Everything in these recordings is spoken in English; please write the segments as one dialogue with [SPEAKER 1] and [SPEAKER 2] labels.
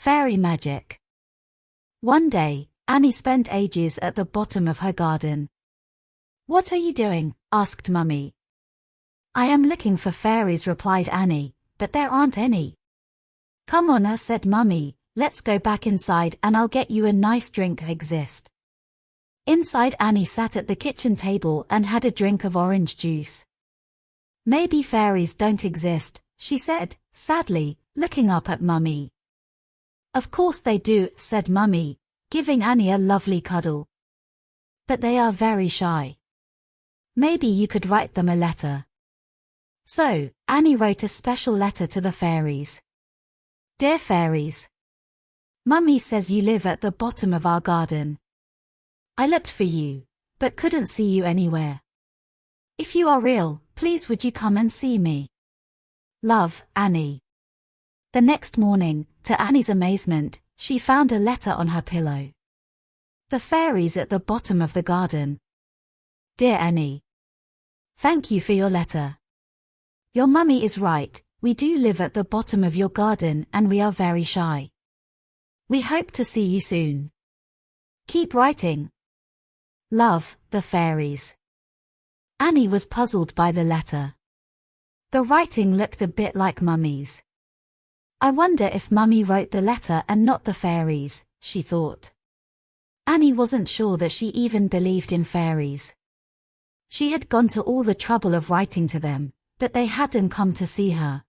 [SPEAKER 1] Fairy magic. One day, Annie spent ages at the bottom of her garden. "What are you doing?" asked Mummy. "I am looking for fairies," replied Annie, "but there aren't any." "Come on," said Mummy, "let's go back inside and I'll get you a nice drink." Exist. Inside, Annie sat at the kitchen table and had a drink of orange juice. "Maybe fairies don't exist," she said, sadly, looking up at Mummy. "Of course they do," said Mummy, giving Annie a lovely cuddle. "But they are very shy. Maybe you could write them a letter." So, Annie wrote a special letter to the fairies. "Dear fairies, Mummy says you live at the bottom of our garden. I looked for you, but couldn't see you anywhere. If you are real, please would you come and see me? Love, Annie." The next morning, to Annie's amazement, she found a letter on her pillow. The fairies at the bottom of the garden. "Dear Annie, thank you for your letter. Your mummy is right, we do live at the bottom of your garden and we are very shy. We hope to see you soon. Keep writing. Love, the fairies." Annie was puzzled by the letter. The writing looked a bit like Mummy's. "I wonder if Mummy wrote the letter and not the fairies," she thought. Annie wasn't sure that she even believed in fairies. She had gone to all the trouble of writing to them, but they hadn't come to see her.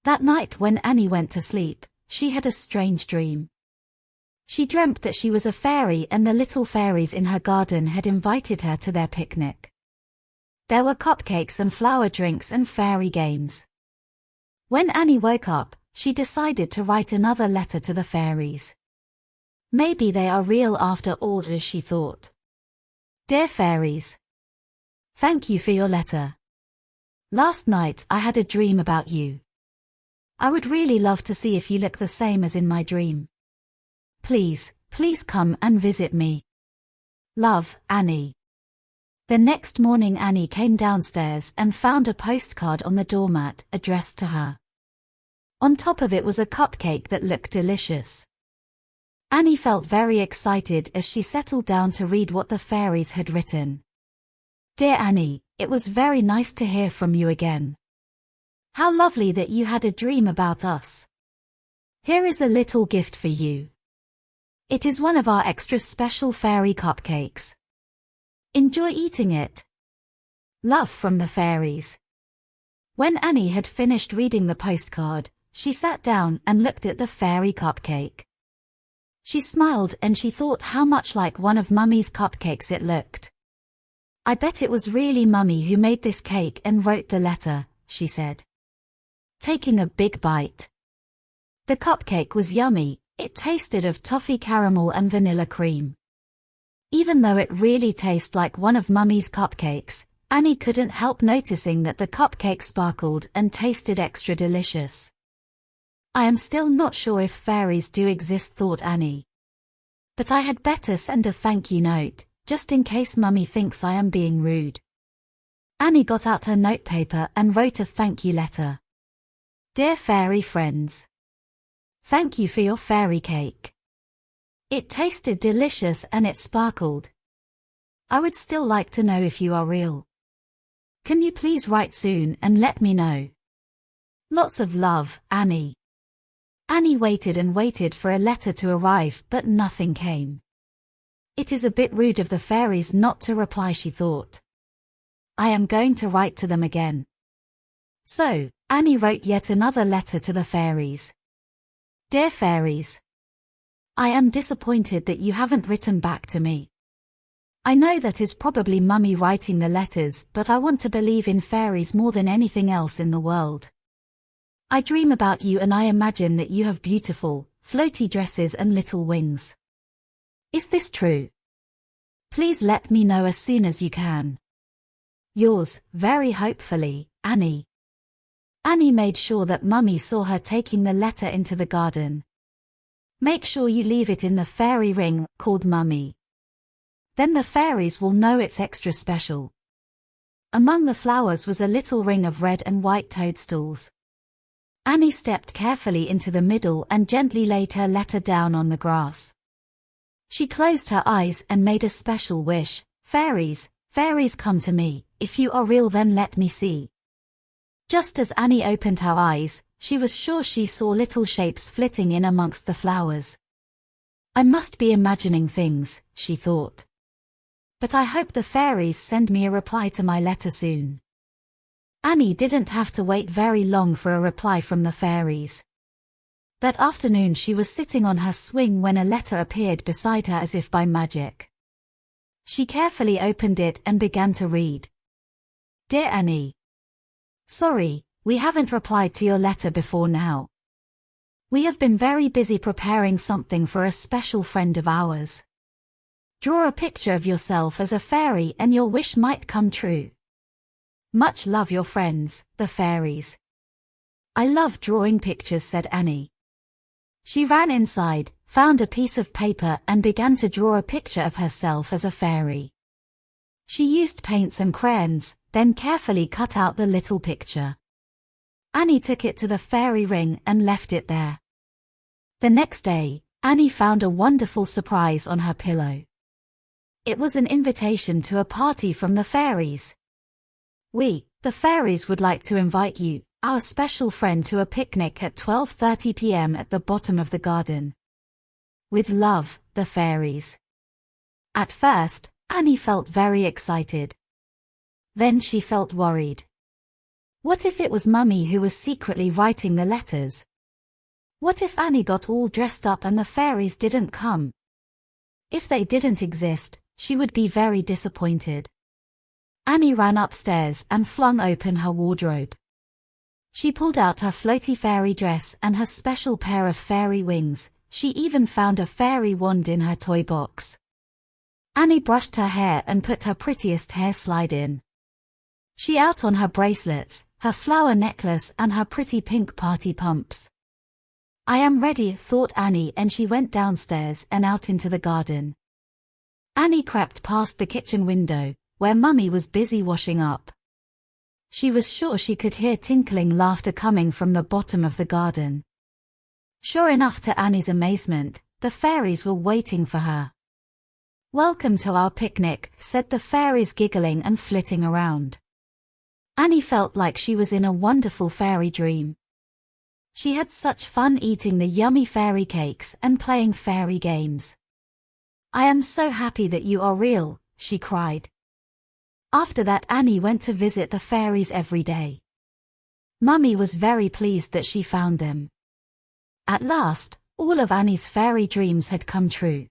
[SPEAKER 1] That night when Annie went to sleep, she had a strange dream. She dreamt that she was a fairy and the little fairies in her garden had invited her to their picnic. There were cupcakes and flower drinks and fairy games. When Annie woke up, she decided to write another letter to the fairies. Maybe they are real after all, as she thought. "Dear fairies, thank you for your letter. Last night I had a dream about you. I would really love to see if you look the same as in my dream. Please, please come and visit me. Love, Annie." The next morning Annie came downstairs and found a postcard on the doormat addressed to her. On top of it was a cupcake that looked delicious. Annie felt very excited as she settled down to read what the fairies had written. "Dear Annie, it was very nice to hear from you again. How lovely that you had a dream about us. Here is a little gift for you. It is one of our extra special fairy cupcakes. Enjoy eating it. Love from the fairies." When Annie had finished reading the postcard, she sat down and looked at the fairy cupcake. She smiled and she thought how much like one of Mummy's cupcakes it looked. "I bet it was really Mummy who made this cake and wrote the letter," she said, taking a big bite. The cupcake was yummy. It tasted of toffee caramel and vanilla cream. Even though it really tasted like one of Mummy's cupcakes, Annie couldn't help noticing that the cupcake sparkled and tasted extra delicious. "I am still not sure if fairies do exist," thought Annie. "But I had better send a thank you note, just in case Mummy thinks I am being rude." Annie got out her notepaper and wrote a thank you letter. "Dear fairy friends, thank you for your fairy cake. It tasted delicious and it sparkled. I would still like to know if you are real. Can you please write soon and let me know? Lots of love, Annie." Annie waited and waited for a letter to arrive, but nothing came. It is a bit rude of the fairies not to reply, she thought. I am going to write to them again. So, Annie wrote yet another letter to the fairies. Dear fairies, I am disappointed that you haven't written back to me. I know that is probably Mummy writing the letters, but I want to believe in fairies more than anything else in the world. I dream about you and I imagine that you have beautiful, floaty dresses and little wings. Is this true? Please let me know as soon as you can. Yours, very hopefully, Annie. Annie made sure that Mummy saw her taking the letter into the garden. Make sure you leave it in the fairy ring, called Mummy. Then the fairies will know it's extra special. Among the flowers was a little ring of red and white toadstools. Annie stepped carefully into the middle and gently laid her letter down on the grass. She closed her eyes and made a special wish. Fairies, fairies, come to me. If you are real, then let me see. Just as Annie opened her eyes, she was sure she saw little shapes flitting in amongst the flowers. I must be imagining things, she thought. But I hope the fairies send me a reply to my letter soon. Annie didn't have to wait very long for a reply from the fairies. That afternoon she was sitting on her swing when a letter appeared beside her as if by magic. She carefully opened it and began to read. Dear Annie. Sorry, we haven't replied to your letter before now. We have been very busy preparing something for a special friend of ours. Draw a picture of yourself as a fairy and your wish might come true. Much love, your friends, the fairies. I love drawing pictures, said Annie. She ran inside, found a piece of paper and began to draw a picture of herself as a fairy. She used paints and crayons, then carefully cut out the little picture. Annie took it to the fairy ring and left it there. The next day, Annie found a wonderful surprise on her pillow. It was an invitation to a party from the fairies. We, the fairies, would like to invite you, our special friend, to a picnic at 12:30 p.m. at the bottom of the garden. With love, the fairies. At first, Annie felt very excited. Then she felt worried. What if it was Mummy who was secretly writing the letters? What if Annie got all dressed up and the fairies didn't come? If they didn't exist, she would be very disappointed. Annie ran upstairs and flung open her wardrobe. She pulled out her floaty fairy dress and her special pair of fairy wings. She even found a fairy wand in her toy box. Annie brushed her hair and put her prettiest hair slide in. She out on her bracelets, her flower necklace and her pretty pink party pumps. I am ready, thought Annie, and she went downstairs and out into the garden. Annie crept past the kitchen window, where Mummy was busy washing up. She was sure she could hear tinkling laughter coming from the bottom of the garden. Sure enough, to Annie's amazement, the fairies were waiting for her. Welcome to our picnic, said the fairies, giggling and flitting around. Annie felt like she was in a wonderful fairy dream. She had such fun eating the yummy fairy cakes and playing fairy games. I am so happy that you are real, she cried. After that, Annie went to visit the fairies every day. Mummy was very pleased that she found them. At last, all of Annie's fairy dreams had come true.